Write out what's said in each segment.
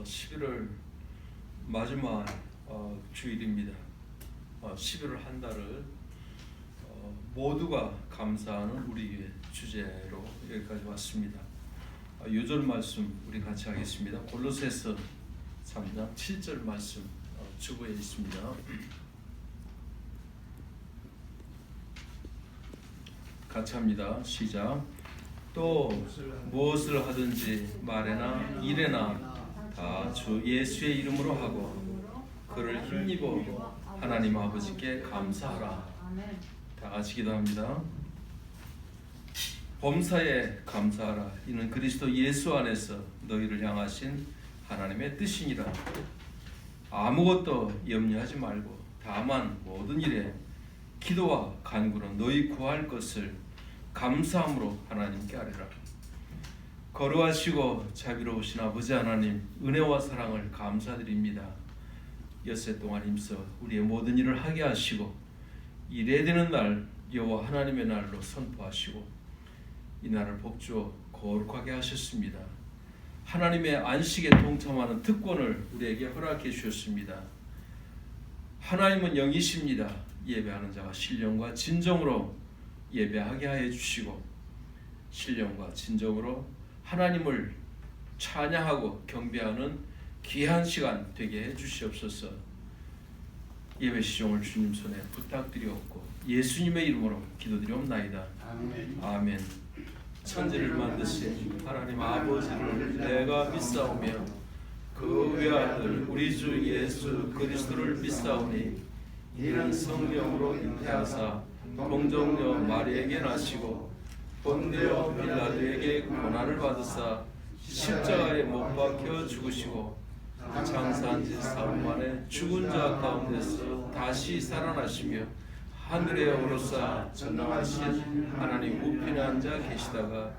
11월 마지막 주일입니다. 11월 한 달을 모두가 감사하는 우리의 주제로 여기까지 왔습니다. 요절 말씀 우리 같이 하겠습니다. 골로새서 3장 7절 말씀 주보에 있습니다. 같이 합니다. 시작. 또 무엇을 하든지 말에나 일에나 다 주 예수의 이름으로 하고 그를 힘입어 하나님 아버지께 감사하라. 다 같이 기도합니다. 범사에 감사하라. 이는 그리스도 예수 안에서 너희를 향하신 하나님의 뜻이니라. 아무것도 염려하지 말고 다만 모든 일에 기도와 간구로 너희 구할 것을 감사함으로 하나님께 아뢰라. 거룩하시고 자비로우신 아버지 하나님, 은혜와 사랑을 감사드립니다. 엿새 동안 힘써 우리의 모든 일을 하게 하시고 일해야 되는 날 여호와 하나님의 날로 선포하시고 이 날을 복주어 거룩하게 하셨습니다. 하나님의 안식에 동참하는 특권을 우리에게 허락해 주셨습니다. 하나님은 영이십니다. 예배하는 자가 신령과 진정으로 예배하게 하여 주시고 신령과 진정으로 하나님을 찬양하고 경배하는 귀한 시간 되게 해 주시옵소서. 예배 시종을 주님 손에 부탁드리옵고 예수님의 이름으로 기도드리옵나이다. 아멘. 천지를 만드신 하나님 아버지를 내가 믿사오며 그 외아들 우리 주 예수 그리스도를 믿사오니 이는 성령으로 잉태하사 동정녀 마리에게 나시고 본데오 빌라도에게 고난을 받으사 십자가에 못 박혀 죽으시고 장사한 지 사흘 만에 죽은 자 가운데서 다시 살아나시며 하늘에 오르사 전능하신 하나님 우편에 앉아 계시다가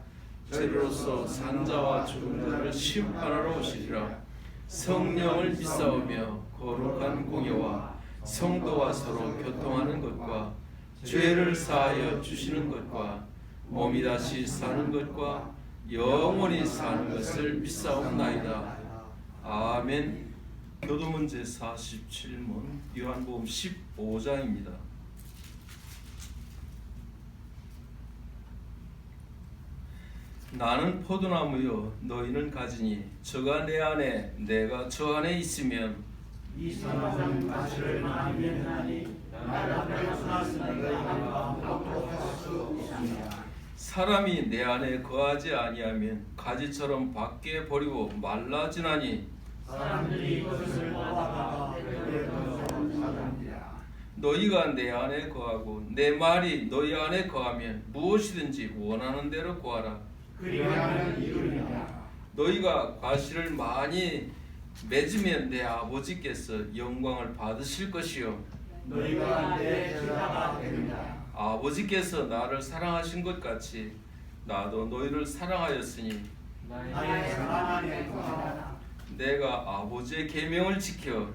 죄로서 산 자와 죽은 자를 심판하러 오시리라. 성령을 믿사오며 거룩한 공예와 성도와 서로 교통하는 것과 죄를 사하여 주시는 것과 몸이 다시 사는 것과 영원히 사는 것을 믿사옵나이다. 아멘. 교도문제 47문 요한복음 15장입니다. 나는 포도나무요 너희는 가지니 저가 내 안에 내가 저 안에 있으면 이 사람은 가시를 많이 맺나니 나를 앞에서 너희가 아무것도 할 수 없습니다. 사람이 내 안에 거하지 아니하면 가지처럼 밖에 버리고 말라지나니 사람들이 그것을 보다가 너희가 내 안에 거하고 내 말이 너희 안에 거하면 무엇이든지 원하는 대로 구하라. 그리하면 이루리라. 너희가 과실을 많이 맺으면 내 아버지께서 영광을 받으실 것이요 너희가 내 제자가 됩니다. 아버지께서 나를 사랑하신 것 같이 나도 너희를 사랑하였으니 나의 사랑 안에 거하라. 내가 아버지의 계명을 지켜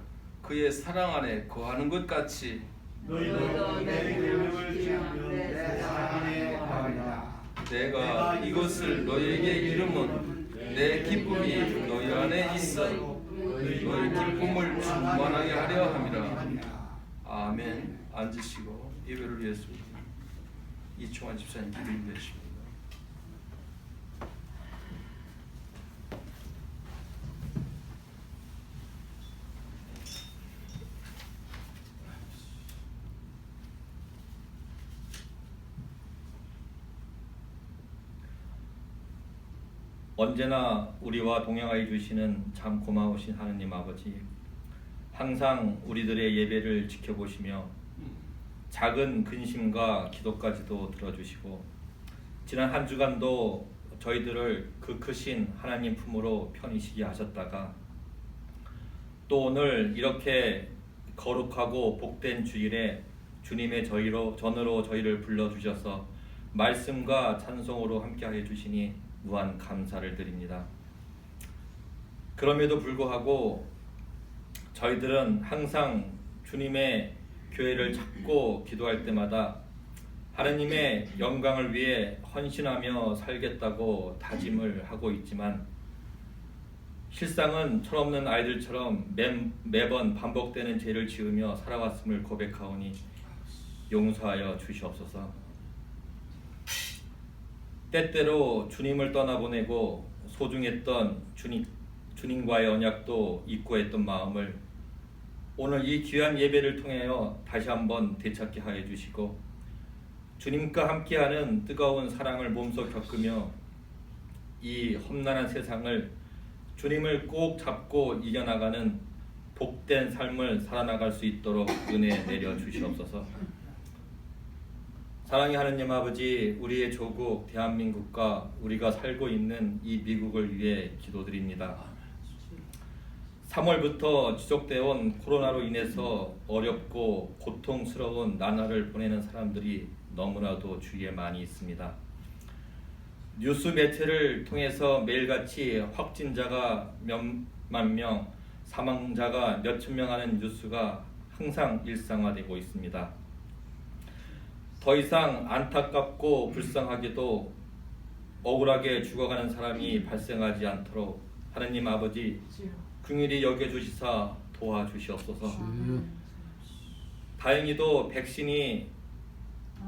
그의 사랑 안에 거하는 것 같이 너희도 내 계명을 지키면 내 사랑 안에 거하리라. 내가 이것을 너희에게 이름은 내 기쁨이 너희 안에 있어 너희 기쁨을 충만하게 하려 함이라. 아멘. 앉으시고 예배를 위해서 이충환 집사님 기도해 주십니다. 언제나 우리와 동행하여 주시는 참 고마우신 하느님 아버지, 항상 우리들의 예배를 지켜보시며 작은 근심과 기도까지도 들어주시고 지난 한 주간도 저희들을 그 크신 하나님 품으로 편히 쉬게 하셨다가 또 오늘 이렇게 거룩하고 복된 주일에 주님의 전으로 저희를 불러주셔서 말씀과 찬송으로 함께하여 주시니 무한 감사를 드립니다. 그럼에도 불구하고 저희들은 항상 주님의 교회를 찾고 기도할 때마다 하나님의 영광을 위해 헌신하며 살겠다고 다짐을 하고 있지만 실상은 철없는 아이들처럼 매번 반복되는 죄를 지으며 살아왔음을 고백하오니 용서하여 주시옵소서. 때때로 주님을 떠나보내고 소중했던 주님과의 언약도 잊고 했던 마음을 오늘 이 귀한 예배를 통하여 다시 한번 되찾게 하여 주시고 주님과 함께하는 뜨거운 사랑을 몸소 겪으며 이 험난한 세상을 주님을 꼭 잡고 이겨나가는 복된 삶을 살아나갈 수 있도록 은혜 내려 주시옵소서. 사랑의 하느님 아버지, 우리의 조국 대한민국과 우리가 살고 있는 이 미국을 위해 기도드립니다. 3월부터 지속되어 온 코로나로 인해서 어렵고 고통스러운 나날을 보내는 사람들이 너무나도 주위에 많이 있습니다. 뉴스 매체를 통해서 매일같이 확진자가 몇만 명, 사망자가 몇천 명 하는 뉴스가 항상 일상화되고 있습니다. 더 이상 안타깝고 불쌍하게도 억울하게 죽어가는 사람이 발생하지 않도록 하느님 아버지 긍휼히 여겨주시사 도와주시옵소서. 다행히도 백신이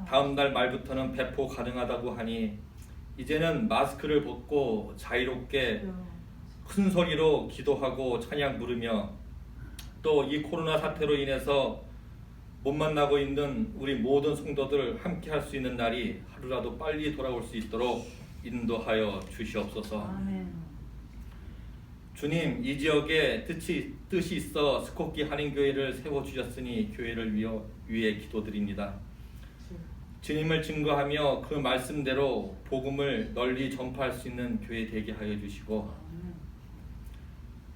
다음 달 말부터는 배포 가능하다고 하니 이제는 마스크를 벗고 자유롭게 큰 소리로 기도하고 찬양 부르며 또 이 코로나 사태로 인해서 못 만나고 있는 우리 모든 성도들 함께 할 수 있는 날이 하루라도 빨리 돌아올 수 있도록 인도하여 주시옵소서. 아멘. 주님, 이 지역에 뜻이 있어 스코키 한인교회를 세워주셨으니 교회를 위해 기도드립니다. 주님을 증거하며 그 말씀대로 복음을 널리 전파할 수 있는 교회 되게 하여 주시고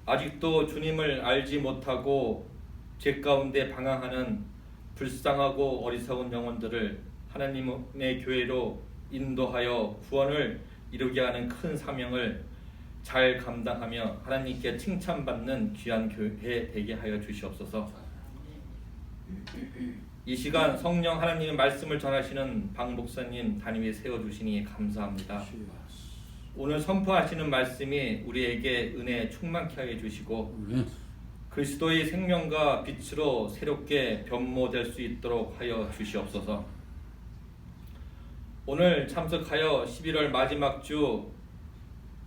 아직도 주님을 알지 못하고 죄 가운데 방황하는 불쌍하고 어리석은 영혼들을 하나님의 교회로 인도하여 구원을 이루게 하는 큰 사명을 잘 감당하며 하나님께 칭찬받는 귀한 교회 되게 하여 주시옵소서. 이 시간 성령 하나님의 말씀을 전하시는 방 목사님 담임에 세워주시니 감사합니다. 오늘 선포하시는 말씀이 우리에게 은혜 충만케 하여 주시고 그리스도의 생명과 빛으로 새롭게 변모될 수 있도록 하여 주시옵소서. 오늘 참석하여 11월 마지막 주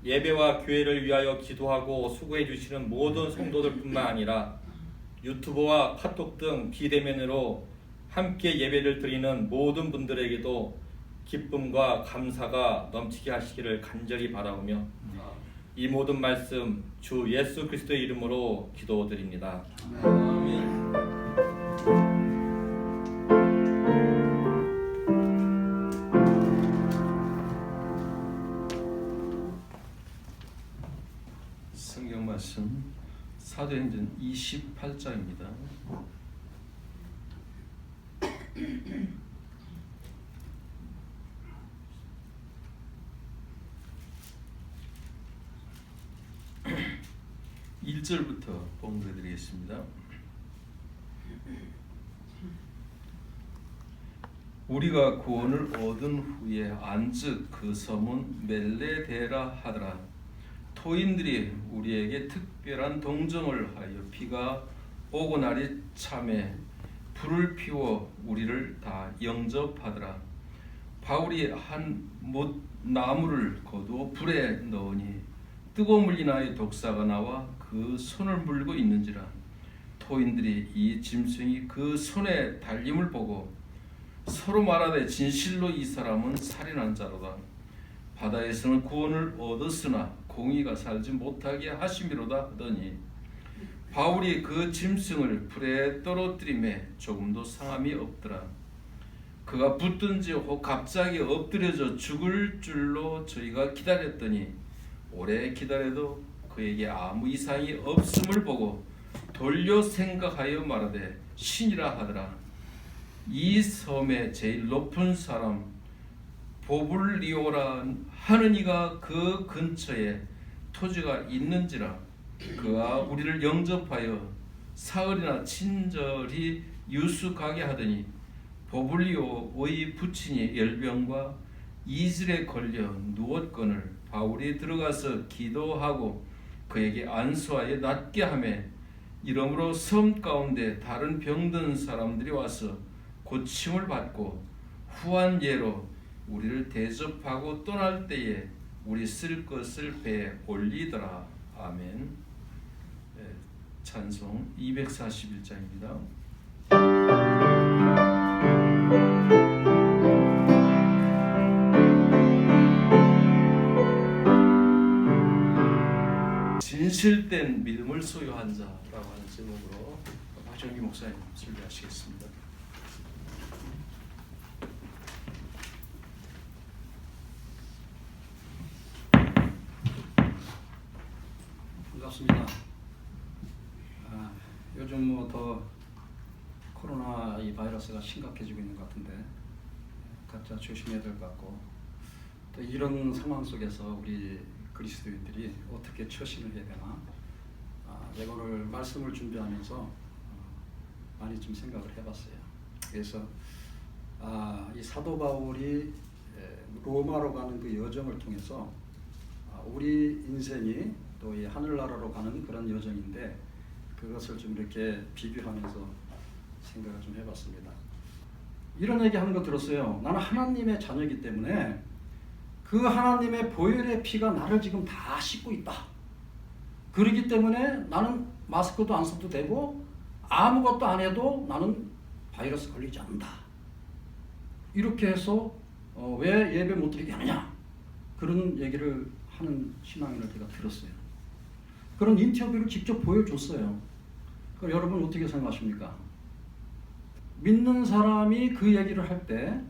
예배와 교회를 위하여 기도하고 수고해 주시는 모든 성도들뿐만 아니라 유튜브와 카톡 등 비대면으로 함께 예배를 드리는 모든 분들에게도 기쁨과 감사가 넘치게 하시기를 간절히 바라오며 이 모든 말씀 주 예수 그리스도의 이름으로 기도드립니다. 아멘. 성경 말씀 사도행전 28장입니다. (1절부터) 봉독해드리겠습니다. 우리가 구원을 얻은 후에 안즉 그 섬은 멜레데라 하더라. 토인들이 우리에게 특별한 동정을 하여 비가 오고 날이 참에 불을 피워 우리를 다 영접하더라. 바울이 한 나무를 거두어 불에 넣으니 뜨거운 물이 나의 독사가 나와 그 손을 물고 있는지라. 토인들이 이 짐승이 그 손에 달림을 보고 서로 말하되 진실로 이 사람은 살인한 자로다. 바다에서는 구원을 얻었으나 공의가 살지 못하게 하심이로다 하더니 바울이 그 짐승을 불에 떨어뜨림에 조금도 상함이 없더라. 그가 붙든지 혹 갑자기 엎드려져 죽을 줄로 저희가 기다렸더니 오래 기다려도 그에게 아무 이상이 없음을 보고 돌려 생각하여 말하되 신이라 하더라. 이 섬의 제일 높은 사람 보블리오라 하는 이가 그 근처에 토지가 있는지라. 그가 우리를 영접하여 사흘이나 친절히 유숙하게 하더니 보블리오의 부친이 열병과 이슬에 걸려 누웠거늘 바울이 들어가서 기도하고 그에게 안수하여 낫게 하며 이러므로 섬 가운데 다른 병든 사람들이 와서 고침을 받고 후한 예로 우리를 대접하고 떠날 때에 우리 쓸 것을 배에 올리더라. 아멘. 찬송 241장입니다. 진실된 믿음을 소유한 자라고 하는 제목으로 박정기 목사님 설교하시겠습니다. 반갑습니다. 요즘 뭐 더 코로나 이 바이러스가 심각해지고 있는 것 같은데 각자 조심해야 될 것 같고, 또 이런 상황 속에서 우리 그리스도인들이 어떻게 처신을 해야 되나, 제가 오늘 말씀을 준비하면서 많이 좀 생각을 해봤어요. 그래서 이 사도 바울이 로마로 가는 그 여정을 통해서 우리 인생이 또 이 하늘나라로 가는 그런 여정인데, 그것을 좀 이렇게 비교하면서 생각을 좀 해봤습니다. 이런 얘기 하는 거 들었어요. 나는 하나님의 자녀이기 때문에 그 하나님의 보혈의 피가 나를 지금 다 씻고 있다. 그렇기 때문에 나는 마스크도 안 써도 되고 아무것도 안 해도 나는 바이러스 걸리지 않는다. 이렇게 해서 왜 예배 못 드리게 하느냐, 그런 얘기를 하는 신앙인을 제가 들었어요. 그런 인터뷰를 직접 보여줬어요. 그럼 여러분 어떻게 생각하십니까? 믿는 사람이 그 얘기를 할 때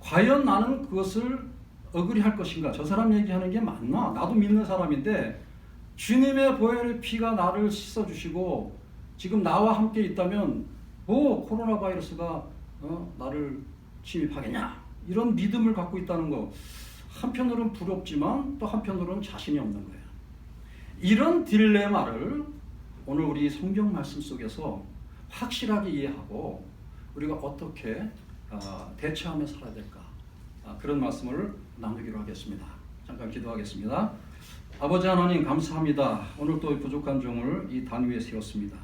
과연 나는 그것을 어그리할 것인가? 저 사람 얘기하는 게 맞나? 나도 믿는 사람인데 주님의 보혈의 피가 나를 씻어주시고 지금 나와 함께 있다면 코로나 바이러스가 나를 침입하겠냐? 이런 믿음을 갖고 있다는 거, 한편으로는 부럽지만 또 한편으로는 자신이 없는 거예요. 이런 딜레마를 오늘 우리 성경 말씀 속에서 확실하게 이해하고 우리가 어떻게 대처하며 살아야 될까, 그런 말씀을 나누기로 하겠습니다. 잠깐 기도하겠습니다. 아버지 하나님 감사합니다. 오늘 또 부족한 종을 이 단 위에 세웠습니다.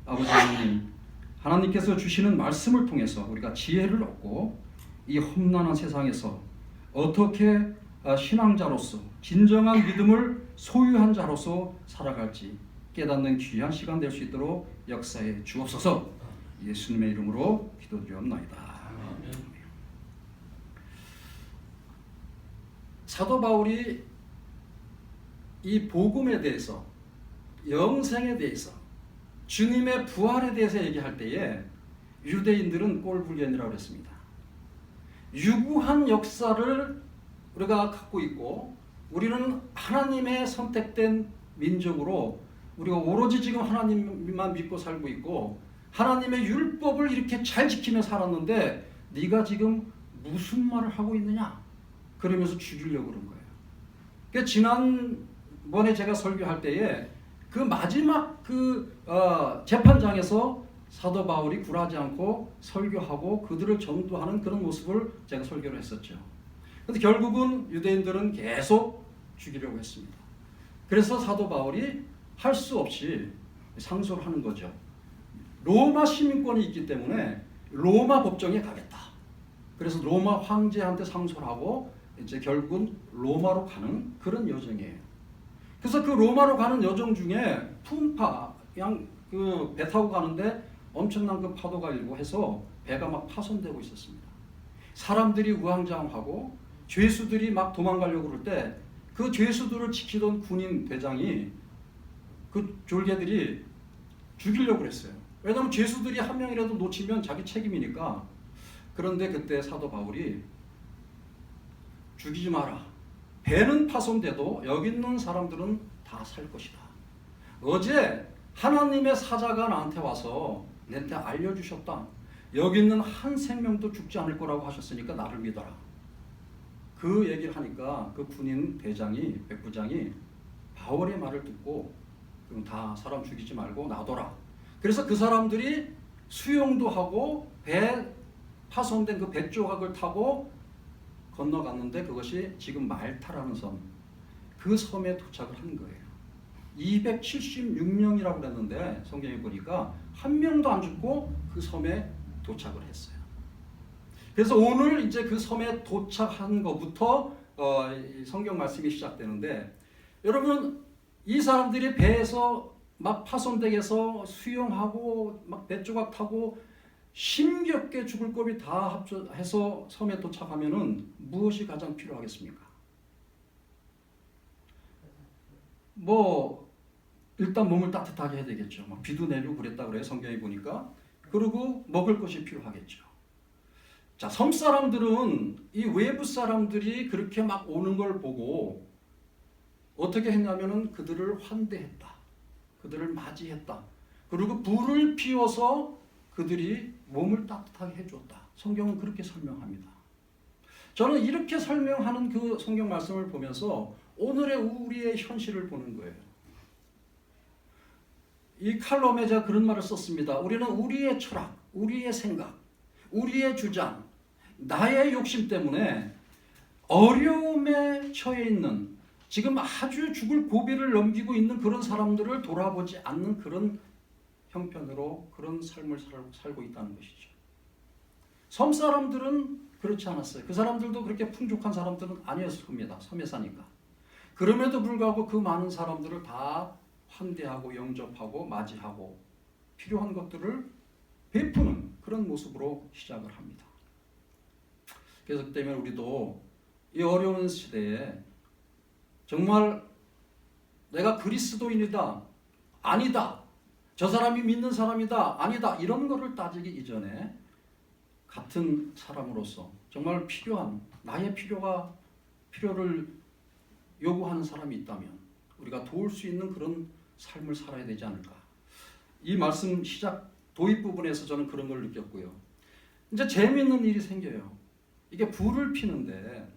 아버지 하나님, 하나님께서 주시는 말씀을 통해서 우리가 지혜를 얻고 이 험난한 세상에서 어떻게 신앙자로서 진정한 믿음을 소유한 자로서 살아갈지 깨닫는 귀한 시간 될 수 있도록 역사해 주옵소서. 예수님의 이름으로 기도드리옵나이다. 사도 바울이 이 복음에 대해서, 영생에 대해서, 주님의 부활에 대해서 얘기할 때에 유대인들은 꼴불견이라고 했습니다. 유구한 역사를 우리가 갖고 있고, 우리는 하나님의 선택된 민족으로 우리가 오로지 지금 하나님만 믿고 살고 있고 하나님의 율법을 이렇게 잘 지키며 살았는데 네가 지금 무슨 말을 하고 있느냐, 그러면서 죽이려고 그런 거예요. 그러니까 지난번에 제가 설교할 때에 그 마지막 재판장에서 사도 바울이 굴하지 않고 설교하고 그들을 전도하는 그런 모습을 제가 설교를 했었죠. 그런데 결국은 유대인들은 계속 죽이려고 했습니다. 그래서 사도 바울이 할 수 없이 상소를 하는 거죠. 로마 시민권이 있기 때문에 로마 법정에 가겠다. 그래서 로마 황제한테 상소를 하고 이제 결국은 로마로 가는 그런 여정이에요. 그래서 그 로마로 가는 여정 중에 풍파, 그냥 그 배 타고 가는데 엄청난 그 파도가 일고 해서 배가 막 파손되고 있었습니다. 사람들이 우왕좌왕하고 죄수들이 막 도망가려고 그럴 때 그 죄수들을 지키던 군인 대장이 그 졸개들이 죽이려고 그랬어요. 왜냐하면 죄수들이 한 명이라도 놓치면 자기 책임이니까. 그런데 그때 사도 바울이 죽이지 마라. 배는 파손돼도 여기 있는 사람들은 다 살 것이다. 어제 하나님의 사자가 나한테 와서 내한테 알려주셨다. 여기 있는 한 생명도 죽지 않을 거라고 하셨으니까 나를 믿어라. 그 얘기를 하니까 그 군인 대장이, 백부장이 바울의 말을 듣고 그럼 다 사람 죽이지 말고 놔둬라. 그래서 그 사람들이 수영도 하고 배 파손된 그 배 조각을 타고 건너갔는데 그것이 지금 말타라는 섬, 그 섬에 도착을 한 거예요. 276명이라고 그랬는데 성경에 보니까 한 명도 안 죽고 그 섬에 도착을 했어요. 그래서 오늘 이제 그 섬에 도착한 것부터 이 성경 말씀이 시작되는데, 여러분 이 사람들이 배에서 막 파손되게서 수영하고 막 배 조각 타고 힘겹게 죽을 겁이 다 합쳐해서 섬에 도착하면은 무엇이 가장 필요하겠습니까? 뭐 일단 몸을 따뜻하게 해야 되겠죠. 막 비도 내리고 그랬다 그래요, 성경에 보니까. 그리고 먹을 것이 필요하겠죠. 자, 섬 사람들은 이 외부 사람들이 그렇게 막 오는 걸 보고 어떻게 했냐면은 그들을 환대했다. 그들을 맞이했다. 그리고 불을 피워서 그들이 몸을 따뜻하게 해주었다. 성경은 그렇게 설명합니다. 저는 이렇게 설명하는 그 성경 말씀을 보면서 오늘의 우리의 현실을 보는 거예요. 이 칼럼에 제가 그런 말을 썼습니다. 우리는 우리의 철학, 우리의 생각, 우리의 주장, 나의 욕심 때문에 어려움에 처해 있는, 지금 아주 죽을 고비를 넘기고 있는 그런 사람들을 돌아보지 않는 그런 형편으로 그런 삶을 살고 있다는 것이죠. 섬 사람들은 그렇지 않았어요. 그 사람들도 그렇게 풍족한 사람들은 아니었을 겁니다. 섬에 사니까. 그럼에도 불구하고 그 많은 사람들을 다 환대하고 영접하고 맞이하고 필요한 것들을 베푸는 그런 모습으로 시작을 합니다. 그래서 그 때문에 우리도 이 어려운 시대에 정말 내가 그리스도인이다, 아니다, 저 사람이 믿는 사람이다, 아니다, 이런 거를 따지기 이전에 같은 사람으로서 정말 필요한, 나의 필요를 요구하는 사람이 있다면 우리가 도울 수 있는 그런 삶을 살아야 되지 않을까. 이 말씀 시작 도입 부분에서 저는 그런 걸 느꼈고요. 이제 재미있는 일이 생겨요. 이게 불을 피는데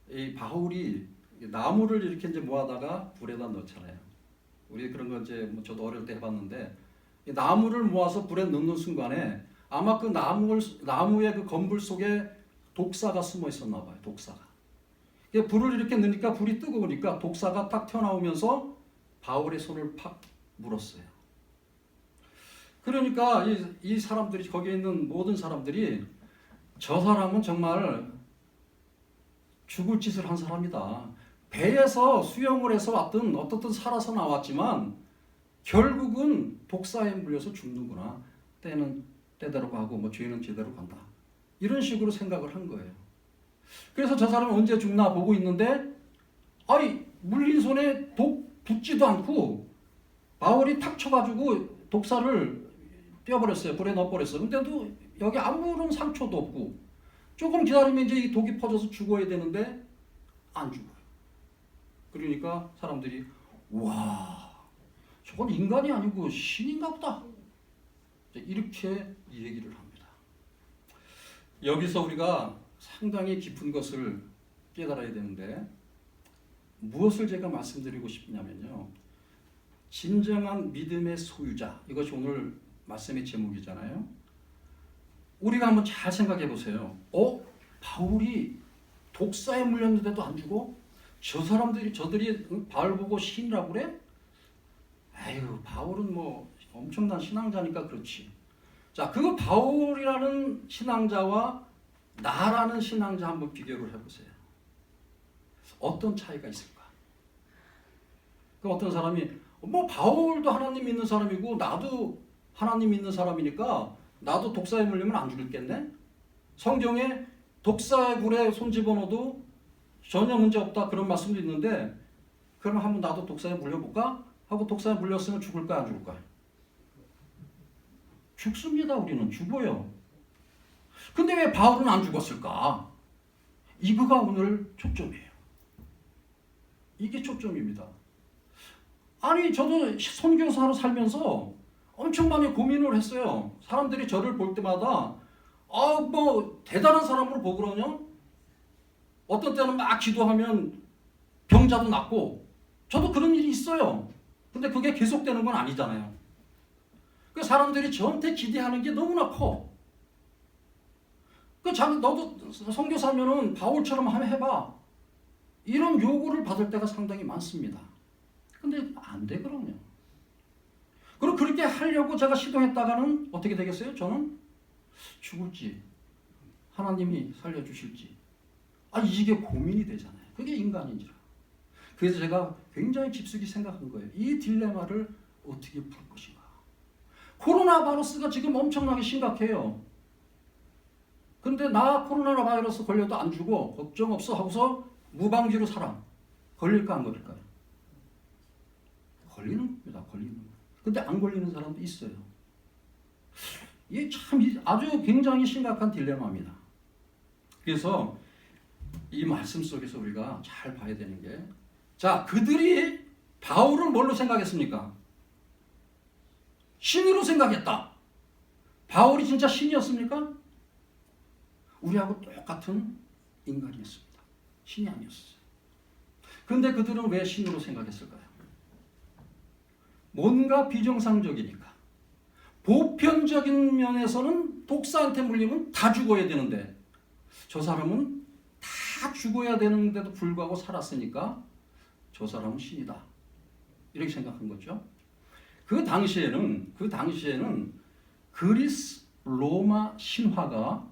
이 바울이 나무를 이렇게 이제 모아다가 불에다 넣잖아요. 우리 그런 거 이제 뭐 저도 어릴 때 해봤는데, 이 나무를 모아서 불에 넣는 순간에 아마 그 나무의 그 건불 속에 독사가 숨어 있었나 봐요. 독사가. 불을 이렇게 넣으니까 불이 뜨거우니까 독사가 딱 튀어나오면서 바울의 손을 팍 물었어요. 그러니까 이 사람들이, 거기에 있는 모든 사람들이 저 사람은 정말 죽을 짓을 한 사람이다. 배에서 수영을 해서 왔든 어떻든 살아서 나왔지만 결국은 독사에 물려서 죽는구나. 때는 때대로 가고 뭐 죄는 죄대로 간다. 이런 식으로 생각을 한 거예요. 그래서 저 사람은 언제 죽나 보고 있는데, 아니 물린 손에 독 붙지도 않고 바울이 탁 쳐가지고 독사를 떼어버렸어요. 불에 넣어버렸어요. 근데도 여기 아무런 상처도 없고, 조금 기다리면 이제 이 독이 퍼져서 죽어야 되는데 안 죽어요. 그러니까 사람들이 와, 저건 인간이 아니고 신인가 보다, 이렇게 얘기를 합니다. 여기서 우리가 상당히 깊은 것을 깨달아야 되는데, 무엇을 제가 말씀드리고 싶냐면요, 진정한 믿음의 소유자, 이것이 오늘 말씀의 제목이잖아요. 우리가 한번 잘 생각해 보세요. 바울이 독사에 물렸는데도 안 죽어? 저들이 바울 보고 신이라고 그래? 아유, 바울은 뭐 엄청난 신앙자니까 그렇지. 자, 그 바울이라는 신앙자와 나라는 신앙자 한번 비교를 해보세요. 어떤 차이가 있을까? 그 어떤 사람이 뭐 바울도 하나님 믿는 사람이고 나도 하나님 믿는 사람이니까 나도 독사에 물리면 안 죽겠네? 성경에 독사의 불에 손 집어넣어도 전혀 문제 없다, 그런 말씀도 있는데, 그럼 한번 나도 독사에 물려볼까? 하고 독사에 물렸으면 죽을까, 안 죽을까? 죽습니다. 우리는 죽어요. 근데 왜 바울은 안 죽었을까? 이거가 오늘 초점이에요. 이게 초점입니다. 아니, 저도 선교사로 살면서 엄청 많이 고민을 했어요. 사람들이 저를 볼 때마다 뭐 대단한 사람으로 보고 그러냐? 어떤 때는 막 기도하면 병자도 낫고, 저도 그런 일이 있어요. 근데 그게 계속되는 건 아니잖아요. 그 사람들이 저한테 기대하는 게 너무나 커. 너도 선교사면은 바울처럼 한번 해봐, 이런 요구를 받을 때가 상당히 많습니다. 근데 안 되거든요. 그리고 그렇게 하려고 제가 시도했다가는 어떻게 되겠어요? 저는 죽을지 하나님이 살려주실지 이게 고민이 되잖아요. 그게 인간인지라. 그래서 제가 굉장히 깊숙이 생각한 거예요. 이 딜레마를 어떻게 풀 것인가. 코로나 바이러스가 지금 엄청나게 심각해요. 근데 나 코로나 바이러스 걸려도 안 죽어 걱정 없어 하고서 무방비로 살아. 걸릴까 안 걸릴까요? 걸리는 겁니다. 걸리는 거. 근데 안 걸리는 사람도 있어요. 이게 참 아주 굉장히 심각한 딜레마입니다. 그래서 이 말씀 속에서 우리가 잘 봐야 되는 게, 자, 그들이 바울을 뭘로 생각했습니까? 신으로 생각했다. 바울이 진짜 신이었습니까? 우리하고 똑같은 인간이었습니다. 신이 아니었어요. 근데 그들은 왜 신으로 생각했을까요? 뭔가 비정상적이니까. 보편적인 면에서는 독사한테 물리면 다 죽어야 되는데 저 사람은 다 죽어야 되는데도 불구하고 살았으니까 저 사람은 신이다. 이렇게 생각한 거죠. 그 당시에는 그리스 로마 신화가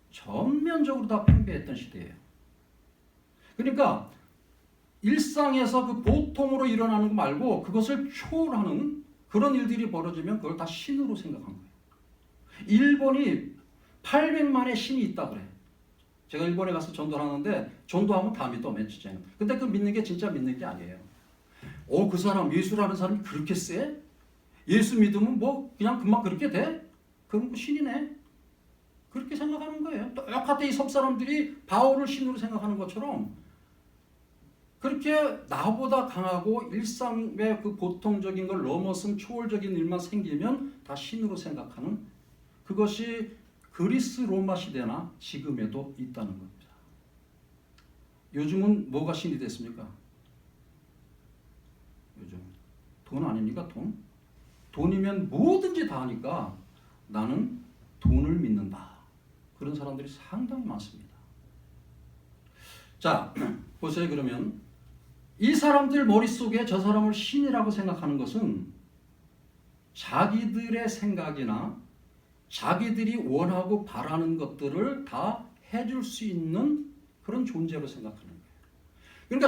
전면적으로 다 팽배했던 시대예요. 그러니까 일상에서 그 보통으로 일어나는 거 말고 그것을 초월하는 그런 일들이 벌어지면 그걸 다 신으로 생각한 거예요. 일본이 800만의 신이 있다 그래. 제가 일본에 가서 전도를 하는데 전도하면 다 믿어, 맨 처음에. 근데 그 믿는 게 진짜 믿는 게 아니에요. 그 사람 예수라는 사람이 그렇게 세? 예수 믿으면 뭐 그냥 금방 그렇게 돼? 그럼 그 신이네. 그렇게 생각하는 거예요. 똑같이 이 섬사람들이 바울을 신으로 생각하는 것처럼 그렇게 나보다 강하고 일상의 그 보통적인 걸 넘어선 초월적인 일만 생기면 다 신으로 생각하는, 그것이 그리스 로마 시대나 지금에도 있다는 겁니다. 요즘은 뭐가 신이 됐습니까? 요즘 돈 아닙니까? 돈이면 뭐든지 다 하니까 나는 돈을 믿는다. 그런 사람들이 상당히 많습니다. 자, 보세요. 그러면 이 사람들 머릿속에 저 사람을 신이라고 생각하는 것은 자기들의 생각이나 자기들이 원하고 바라는 것들을 다 해줄 수 있는 그런 존재로 생각하는 거예요. 그러니까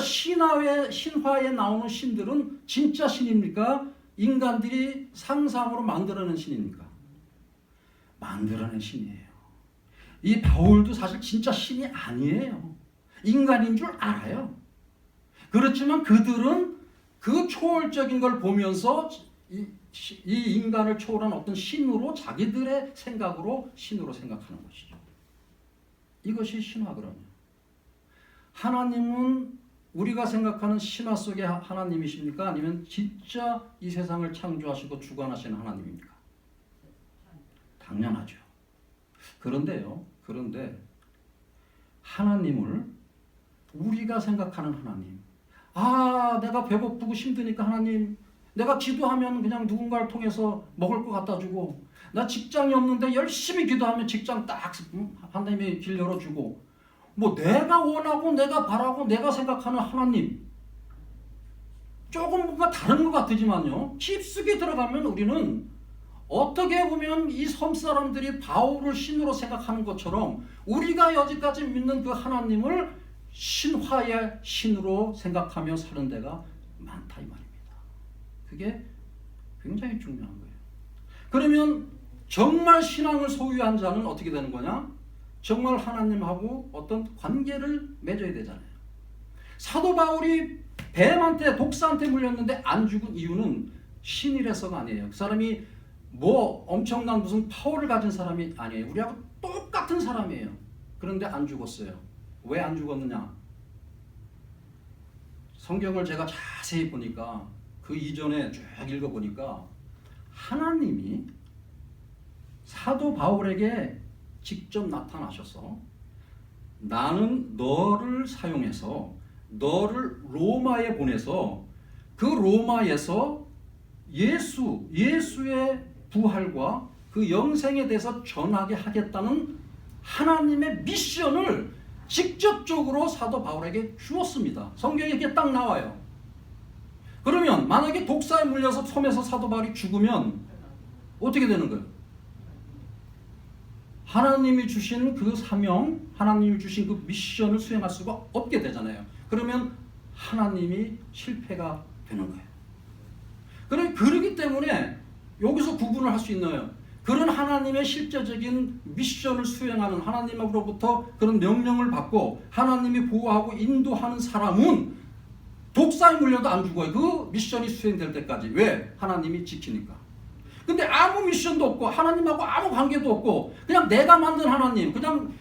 신화에 나오는 신들은 진짜 신입니까? 인간들이 상상으로 만들어낸 신입니까? 만들어낸 신이에요. 이 바울도 사실 진짜 신이 아니에요. 인간인 줄 알아요. 그렇지만 그들은 그 초월적인 걸 보면서 이 인간을 초월한 어떤 신으로, 자기들의 생각으로 신으로 생각하는 것이죠. 이것이 신화거든요. 하나님은 우리가 생각하는 신화 속의 하나님이십니까? 아니면 진짜 이 세상을 창조하시고 주관하시는 하나님입니까? 당연하죠. 그런데 하나님을 우리가 생각하는 하나님, 내가 배고프고 힘드니까 하나님, 내가 기도하면 그냥 누군가를 통해서 먹을 거 갖다 주고, 나 직장이 없는데 열심히 기도하면 직장 딱 하나님이 길 열어주고, 뭐 내가 원하고 내가 바라고 내가 생각하는 하나님, 조금 뭔가 다른 것 같지만요, 깊숙이 들어가면 우리는 어떻게 보면 이 섬사람들이 바울을 신으로 생각하는 것처럼 우리가 여지까지 믿는 그 하나님을 신화의 신으로 생각하며 사는 데가 많다 이 말입니다. 그게 굉장히 중요한 거예요. 그러면 정말 신앙을 소유한 자는 어떻게 되는 거냐? 정말 하나님하고 어떤 관계를 맺어야 되잖아요. 사도 바울이 뱀한테, 독사한테 물렸는데 안 죽은 이유는 신이라서가 아니에요. 그 사람이 뭐 엄청난 무슨 파워를 가진 사람이 아니에요. 우리하고 똑같은 사람이에요. 그런데 안 죽었어요. 왜 안 죽었느냐? 성경을 제가 자세히 보니까, 그 이전에 쭉 읽어보니까 하나님이 사도 바울에게 직접 나타나셔서 나는 너를 사용해서 너를 로마에 보내서 그 로마에서 예수의 부활과 그 영생에 대해서 전하게 하겠다는 하나님의 미션을 직접적으로 사도 바울에게 주었습니다. 성경에 이렇게 딱 나와요. 그러면 만약에 독사에 물려서 섬에서 사도 바울이 죽으면 어떻게 되는 거예요? 하나님이 주신 그 사명, 하나님이 주신 그 미션을 수행할 수가 없게 되잖아요. 그러면 하나님이 실패가 되는 거예요. 그렇기 때문에 여기서 구분을 할 수 있나요? 그런 하나님의 실제적인 미션을 수행하는, 하나님으로부터 그런 명령을 받고 하나님이 보호하고 인도하는 사람은 독사에 물려도 안 죽어요. 그 미션이 수행될 때까지. 왜? 하나님이 지키니까. 근데 아무 미션도 없고 하나님하고 아무 관계도 없고 그냥 내가 만든 하나님, 그냥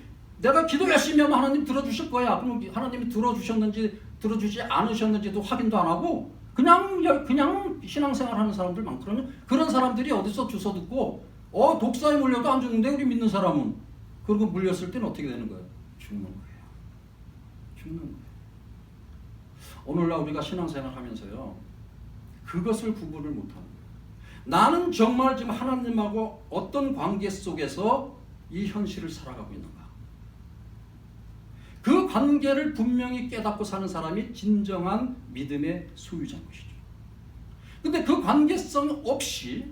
내가 기도 열심히 하면 하나님 들어주실 거야. 그럼 하나님이 들어주셨는지 들어주지 않으셨는지도 확인도 안 하고 그냥 신앙생활 하는 사람들 많거든요. 그런 사람들이 어디서 주워 듣고 독사에 물려도 안 죽는데 우리 믿는 사람은, 그리고 물렸을 때는 어떻게 되는 거예요? 죽는 거예요. 죽는 거예요. 오늘날 우리가 신앙생활 하면서요, 그것을 구분을 못하는 거예요. 나는 정말 지금 하나님하고 어떤 관계 속에서 이 현실을 살아가고 있는가? 그 관계를 분명히 깨닫고 사는 사람이 진정한 믿음의 소유자인 것이죠. 근데 그 관계성 없이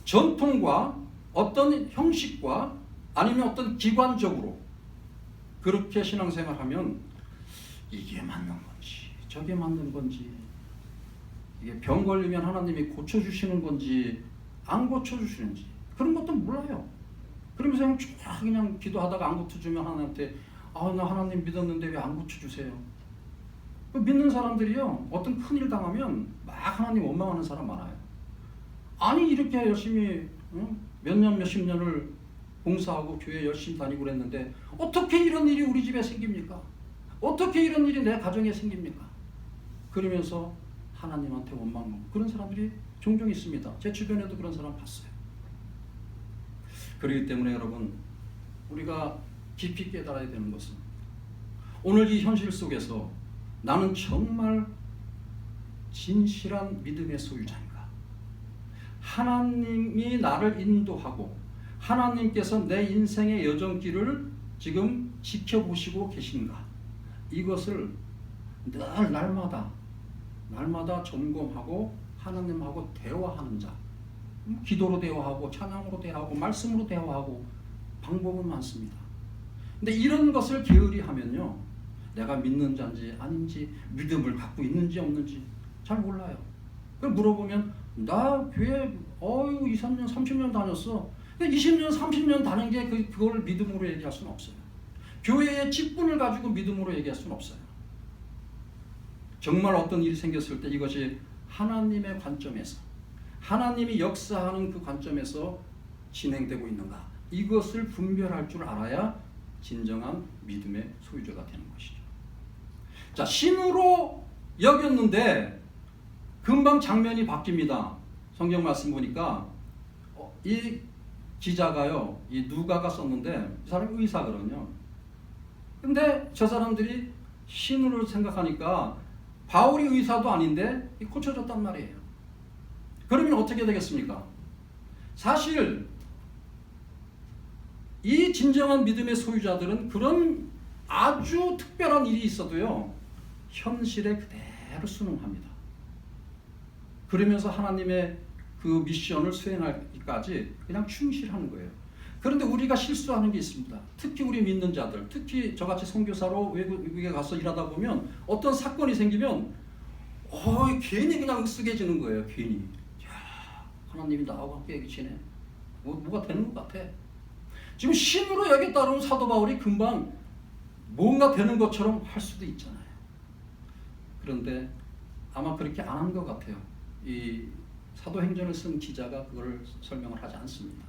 전통과 어떤 형식과 아니면 어떤 기관적으로 그렇게 신앙생활하면 이게 맞는 건지 저게 맞는 건지, 이게 병 걸리면 하나님이 고쳐주시는 건지 안 고쳐주시는지 그런 것도 몰라요. 그러면서 그냥 기도하다가 안 고쳐주면 하나님한테 나 하나님 믿었는데 왜 안 고쳐주세요? 믿는 사람들이요, 어떤 큰일 당하면 막 하나님 원망하는 사람 많아요. 아니 이렇게 열심히 몇 년 몇십 년을 봉사하고 교회 열심히 다니고 그랬는데 어떻게 이런 일이 우리 집에 생깁니까? 어떻게 이런 일이 내 가정에 생깁니까? 그러면서 하나님한테 원망하고 그런 사람들이 종종 있습니다. 제 주변에도 그런 사람 봤어요. 그렇기 때문에 여러분, 우리가 깊이 깨달아야 되는 것은 오늘 이 현실 속에서 나는 정말 진실한 믿음의 소유자인가? 하나님이 나를 인도하고 하나님께서 내 인생의 여정길을 지금 지켜보시고 계신가? 이것을 늘 날마다 점검하고 하나님하고 대화하는 자, 기도로 대화하고 찬양으로 대화하고 말씀으로 대화하고 방법은 많습니다. 근데 이런 것을 게으리 하면요, 내가 믿는 자인지 아닌지, 믿음을 갖고 있는지 없는지 잘 몰라요. 그럼 물어보면 나 교회 2, 3년, 30년 다녔어. 20년, 30년 다닌 게 그걸 믿음으로 얘기할 수는 없어요. 교회의 직분을 가지고 믿음으로 얘기할 수는 없어요. 정말 어떤 일이 생겼을 때 이것이 하나님의 관점에서, 하나님이 역사하는 그 관점에서 진행되고 있는가, 이것을 분별할 줄 알아야 진정한 믿음의 소유자가 되는 것이죠. 자, 신으로 여겼는데 금방 장면이 바뀝니다. 성경 말씀 보니까 이 기자가요, 이 누가가 썼는데 이 사람이 의사거든요. 근데 저 사람들이 신으로 생각하니까 바울이 의사도 아닌데 고쳐졌단 말이에요. 그러면 어떻게 되겠습니까? 사실 이 진정한 믿음의 소유자들은 그런 아주 특별한 일이 있어도요, 현실에 그대로 순응합니다. 그러면서 하나님의 그 미션을 수행하기까지 그냥 충실하는 거예요. 그런데 우리가 실수하는 게 있습니다. 특히 우리 믿는 자들, 특히 저같이 선교사로 외국에 가서 일하다 보면 어떤 사건이 생기면 괜히 그냥 으쓱해지는 거예요. 괜히. 야, 하나님이 나하고 함께 계시네. 뭐가 되는 것 같아. 지금 신으로 여겼다 그러면 사도 바울이 금방 뭔가 되는 것처럼 할 수도 있잖아요. 그런데 아마 그렇게 안 한 것 같아요. 이 사도행전을 쓴 기자가 그걸 설명을 하지 않습니다.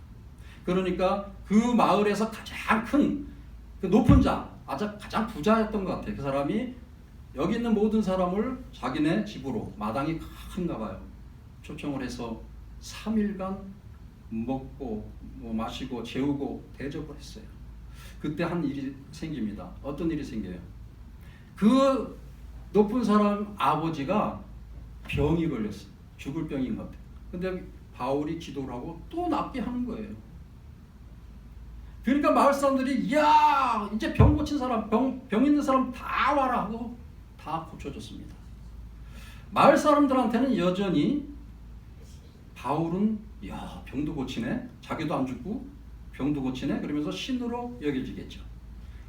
그러니까 그 마을에서 가장 큰, 그 높은 자, 가장 부자였던 것 같아요. 그 사람이 여기 있는 모든 사람을 자기네 집으로, 마당이 큰가 봐요, 초청을 해서 3일간 먹고 마시고 재우고 대접을 했어요. 그때 한 일이 생깁니다. 어떤 일이 생겨요? 그 높은 사람 아버지가 병이 걸렸어요. 죽을 병인 것 같아요. 근데 바울이 기도를 하고 또 낫게 하는 거예요. 그러니까 마을 사람들이 야, 이제 병 고친 사람, 병 있는 사람 다 와라 하고 다 고쳐줬습니다. 마을 사람들한테는 여전히 바울은 야 병도 고치네, 자기도 안 죽고 병도 고치네 그러면서 신으로 여겨지겠죠.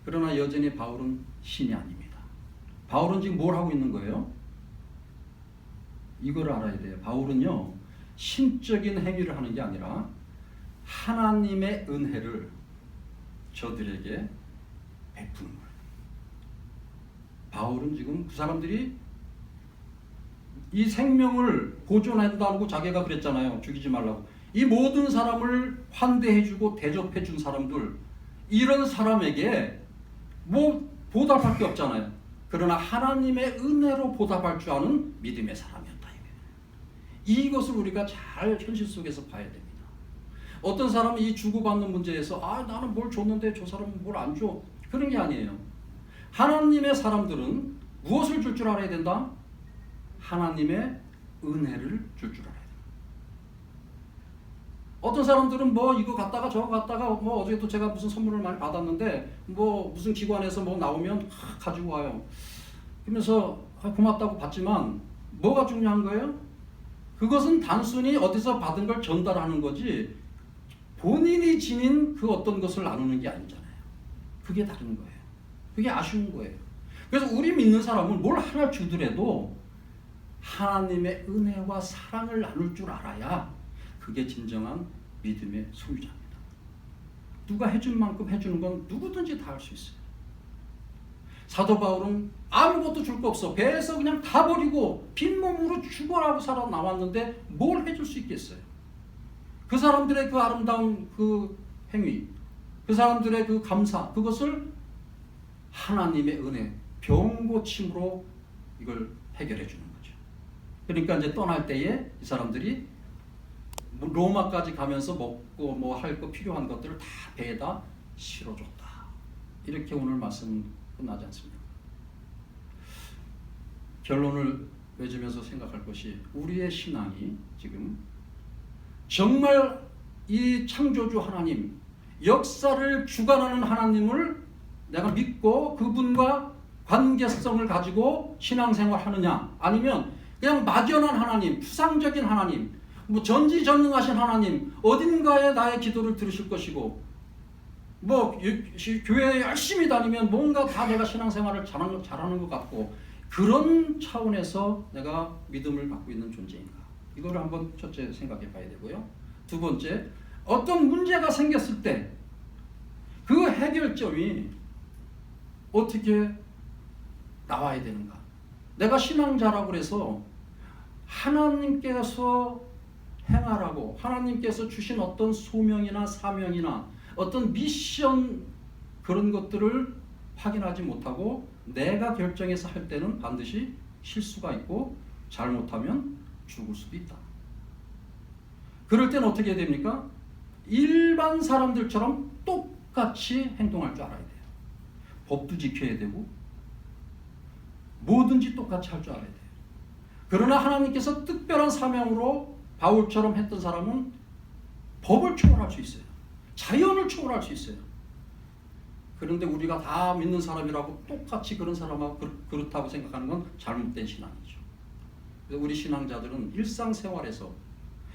그러나 여전히 바울은 신이 아닙니다. 바울은 지금 뭘 하고 있는 거예요? 이걸 알아야 돼요. 바울은요 신적인 행위를 하는 게 아니라 하나님의 은혜를 저들에게 베푸는 거예요. 바울은 지금 그 사람들이 이 생명을 보존한다고 자기가 그랬잖아요. 죽이지 말라고. 이 모든 사람을 환대해주고 대접해준 사람들, 이런 사람에게 뭐 보답할 게 없잖아요. 그러나 하나님의 은혜로 보답할 줄 아는 믿음의 사람이었다. 이것을 우리가 잘 현실 속에서 봐야 됩니다. 어떤 사람은 이 주고받는 문제에서 나는 뭘 줬는데 저 사람은 뭘 안 줘. 그런 게 아니에요. 하나님의 사람들은 무엇을 줄 알아야 된다? 하나님의 은혜를 줄 알아야 된다. 어떤 사람들은 뭐 이거 갖다가 저거 갖다가 뭐 어제도 제가 무슨 선물을 많이 받았는데 뭐 무슨 기관에서 뭐 나오면 가지고 와요. 그러면서 고맙다고 받지만 뭐가 중요한 거예요? 그것은 단순히 어디서 받은 걸 전달하는 거지 본인이 지닌 그 어떤 것을 나누는 게 아니잖아요. 그게 다른 거예요. 그게 아쉬운 거예요. 그래서 우리 믿는 사람은 뭘 하나 주더라도 하나님의 은혜와 사랑을 나눌 줄 알아야 그게 진정한 믿음의 소유자입니다. 누가 해준 만큼 해주는 건 누구든지 다 할 수 있어요. 사도 바울은 아무것도 줄 거 없어. 배에서 그냥 다 버리고 빈몸으로 죽어라고 살아 나왔는데 뭘 해줄 수 있겠어요? 그 사람들의 그 아름다운 그 행위, 그 사람들의 그 감사, 그것을 하나님의 은혜, 병 고침으로 이걸 해결해 주는 거죠. 그러니까 이제 떠날 때에 이 사람들이 로마까지 가면서 먹고 뭐 할 거 필요한 것들을 다 배에다 실어줬다. 이렇게 오늘 말씀 끝나지 않습니다. 결론을 맺으면서 생각할 것이 우리의 신앙이 지금 정말 이 창조주 하나님, 역사를 주관하는 하나님을 내가 믿고 그분과 관계성을 가지고 신앙생활 하느냐, 아니면 그냥 막연한 하나님, 추상적인 하나님, 뭐 전지전능하신 하나님, 어딘가에 나의 기도를 들으실 것이고 뭐 교회에 열심히 다니면 뭔가 다 내가 신앙생활을 잘하는 것 같고 그런 차원에서 내가 믿음을 갖고 있는 존재인가, 이거를 한번 첫째 생각해 봐야 되고요. 두 번째, 어떤 문제가 생겼을 때 그 해결점이 어떻게 나와야 되는가. 내가 신앙자라고 해서 하나님께서 행하라고 하나님께서 주신 어떤 소명이나 사명이나 어떤 미션, 그런 것들을 확인하지 못하고 내가 결정해서 할 때는 반드시 실수가 있고 잘못하면 죽을 수도 있다. 그럴 때는 어떻게 해야 됩니까? 일반 사람들처럼 똑같이 행동할 줄 알아야 돼요. 법도 지켜야 되고 뭐든지 똑같이 할 줄 알아야 돼요. 그러나 하나님께서 특별한 사명으로 바울처럼 했던 사람은 법을 초월할 수 있어요. 자연을 초월할 수 있어요. 그런데 우리가 다 믿는 사람이라고 똑같이 그런 사람하고 그렇다고 생각하는 건 잘못된 신앙이죠. 우리 신앙자들은 일상생활에서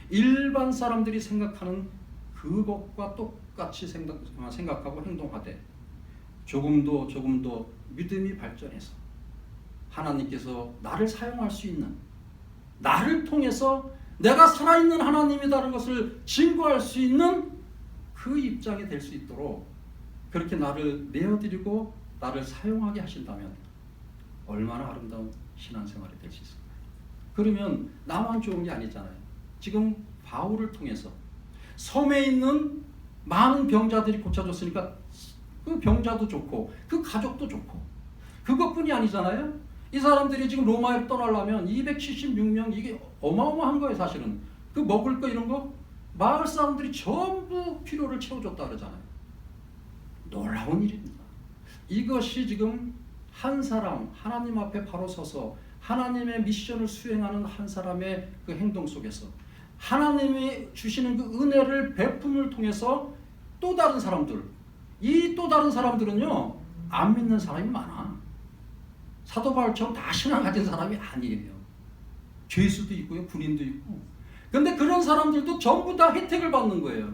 일반 사람들이 생각하는 그것과 똑같이 생각하고 행동하되 조금 더 믿음이 발전해서 하나님께서 나를 사용할 수 있는, 나를 통해서 내가 살아있는 하나님이라는 것을 증거할 수 있는 그 입장이 될 수 있도록 그렇게 나를 내어드리고 나를 사용하게 하신다면 얼마나 아름다운 신앙생활이 될 수 있을까요? 그러면 나만 좋은 게 아니잖아요. 지금 바울을 통해서 섬에 있는 많은 병자들이 고쳐졌으니까 그 병자도 좋고 그 가족도 좋고 그것뿐이 아니잖아요. 이 사람들이 지금 로마에 떠나려면 276명, 이게 어마어마한 거예요. 사실은 그 먹을 거 이런 거 마을 사람들이 전부 필요를 채워줬다 그러잖아요. 놀라운 일입니다. 이것이 지금 한 사람, 하나님 앞에 바로 서서 하나님의 미션을 수행하는 한 사람의 그 행동 속에서 하나님이 주시는 그 은혜를 베품을 통해서 또 다른 사람들, 이 또 다른 사람들은요 안 믿는 사람이 많아. 사도 바울처럼 다 신앙 가진 사람이 아니에요. 죄수도 있고요, 군인도 있고. 근데 그런 사람들도 전부 다 혜택을 받는 거예요.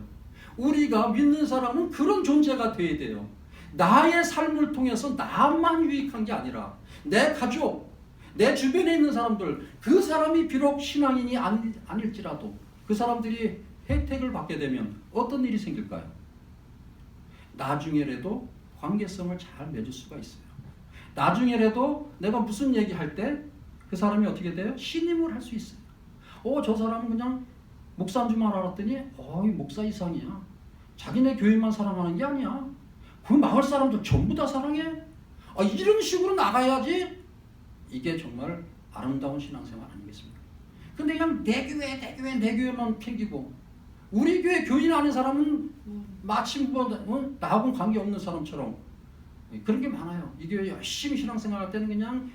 우리가 믿는 사람은 그런 존재가 돼야 돼요. 나의 삶을 통해서 나만 유익한 게 아니라 내 가족, 내 주변에 있는 사람들, 그 사람이 비록 신앙인이 아닐지라도 그 사람들이 혜택을 받게 되면 어떤 일이 생길까요? 나중에라도 관계성을 잘 맺을 수가 있어요. 나중에라도 내가 무슨 얘기할 때 그 사람이 어떻게 돼요? 신임을 할 수 있어요. 저 사람은 그냥 목사인 줄만 알았더니 이 목사 이상이야. 자기네 교회만 사랑하는 게 아니야. 그 마을 사람들 전부 다 사랑해. 이런 식으로 나가야지. 이게 정말 아름다운 신앙생활 아니겠습니까? 근데 그냥 내 교회만 챙기고 우리 교회 교인 아닌 사람은 마치 나하고는 관계없는 사람처럼 그런 게 많아요. 이 교회 열심히 신앙생활 할 때는 그냥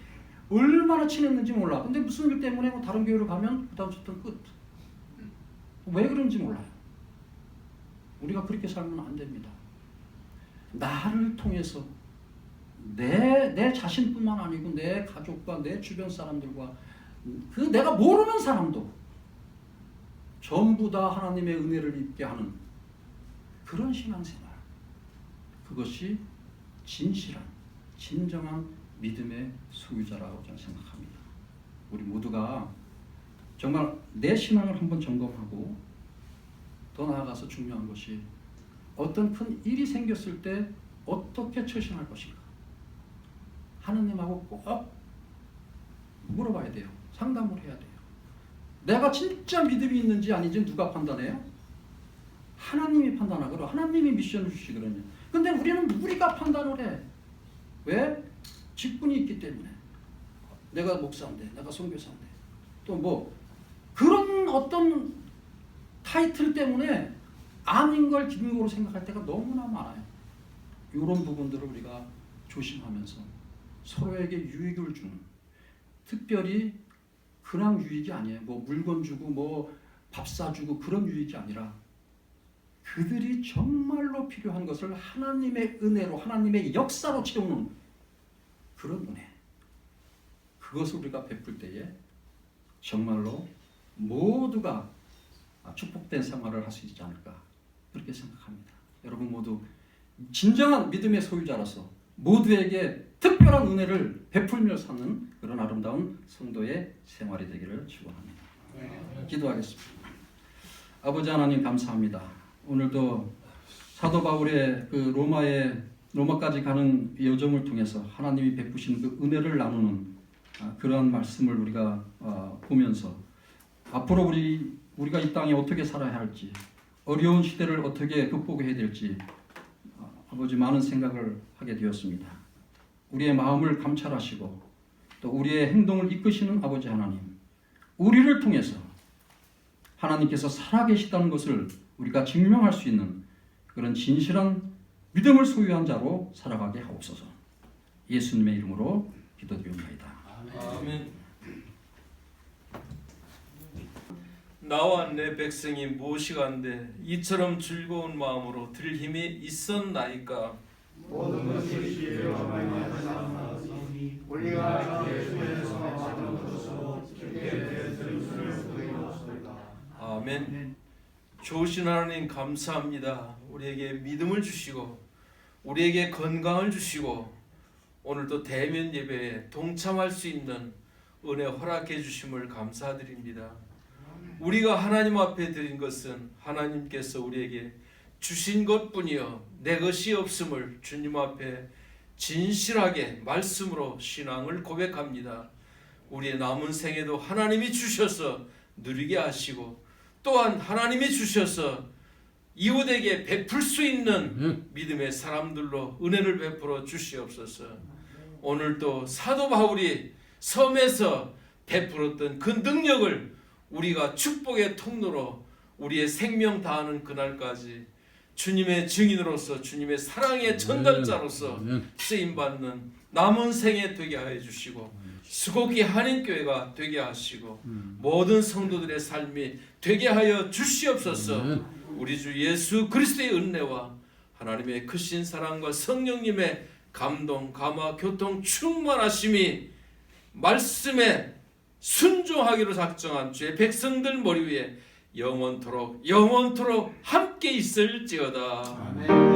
얼마나 친했는지 몰라. 근데 무슨 일 때문에 다른 교회로 가면 그다음부터 끝. 왜 그런지 몰라요. 우리가 그렇게 살면 안 됩니다. 나를 통해서 내 자신뿐만 아니고 내 가족과 내 주변 사람들과 그 내가 모르는 사람도 전부 다 하나님의 은혜를 입게 하는 그런 신앙생활. 그것이 진실한 진정한 믿음의 소유자라고 저는 생각합니다. 우리 모두가 정말 내 신앙을 한번 점검하고 더 나아가서 중요한 것이 어떤 큰 일이 생겼을 때 어떻게 처신할 것인가 하느님하고 꼭 물어봐야 돼요. 상담을 해야 돼요. 내가 진짜 믿음이 있는지 아닌지 누가 판단해요? 하나님이 판단하거든요. 하나님이 미션을 주시거든요. 근데 우리가 판단을 해. 왜? 직분이 있기 때문에. 내가 목사인데, 내가 선교사인데, 또 그런 어떤 타이틀 때문에 아닌 걸 기능으로 생각할 때가 너무나 많아요. 이런 부분들을 우리가 조심하면서 서로에게 유익을 주는, 특별히 그냥 유익이 아니에요. 물건 주고 밥 사주고 그런 유익이 아니라 그들이 정말로 필요한 것을 하나님의 은혜로, 하나님의 역사로 채우는 그런 은혜. 그것을 우리가 베풀 때에 정말로 모두가 축복된 생활을 할 수 있지 않을까 그렇게 생각합니다. 여러분 모두 진정한 믿음의 소유자로서 모두에게 특별한 은혜를 베풀며 사는 그런 아름다운 성도의 생활이 되기를 축원합니다. 기도하겠습니다. 아버지 하나님 감사합니다. 오늘도 사도 바울의 그 로마까지 가는 여정을 통해서 하나님이 베푸신 그 은혜를 나누는 그러한 말씀을 우리가 보면서 앞으로 우리가 이 땅에 어떻게 살아야 할지, 어려운 시대를 어떻게 극복해야 될지 아버지 많은 생각을 하게 되었습니다. 우리의 마음을 감찰하시고 또 우리의 행동을 이끄시는 아버지 하나님, 우리를 통해서 하나님께서 살아계시다는 것을 우리가 증명할 수 있는 그런 진실한 믿음을 소유한 자로 살아가게 하옵소서. 예수님의 이름으로 기도드립니다. 아멘. 나와 내 백성이 무엇이간데 이처럼 즐거운 마음으로 들 힘이 있었나이까. 모든 것이 주의로 말미암았사오니 우리가 예수에서 받은 것으로 주께 들으심을 보이옵소이다. 아멘. 좋으신 하나님 감사합니다. 우리에게 믿음을 주시고 우리에게 건강을 주시고 오늘도 대면 예배에 동참할 수 있는 은혜 허락해 주심을 감사드립니다. 우리가 하나님 앞에 드린 것은 하나님께서 우리에게 주신 것뿐이요 내 것이 없음을 주님 앞에 진실하게 말씀으로 신앙을 고백합니다. 우리의 남은 생에도 하나님이 주셔서 누리게 하시고 또한 하나님이 주셔서 이웃에게 베풀 수 있는 믿음의 사람들로 은혜를 베풀어 주시옵소서. 오늘도 사도 바울이 섬에서 베풀었던 그 능력을 우리가 축복의 통로로 우리의 생명 다하는 그날까지 주님의 증인으로서 주님의 사랑의 전달자로서 쓰임받는 남은 생에 되게 하여 주시고 수고기 한인교회가 되게 하시고 모든 성도들의 삶이 되게 하여 주시옵소서. 우리 주 예수 그리스도의 은혜와 하나님의 크신 사랑과 성령님의 감동, 감화, 교통, 충만하심이 말씀의 순종하기로 작정한 주의 백성들 머리 위에 영원토록 함께 있을지어다. 아멘.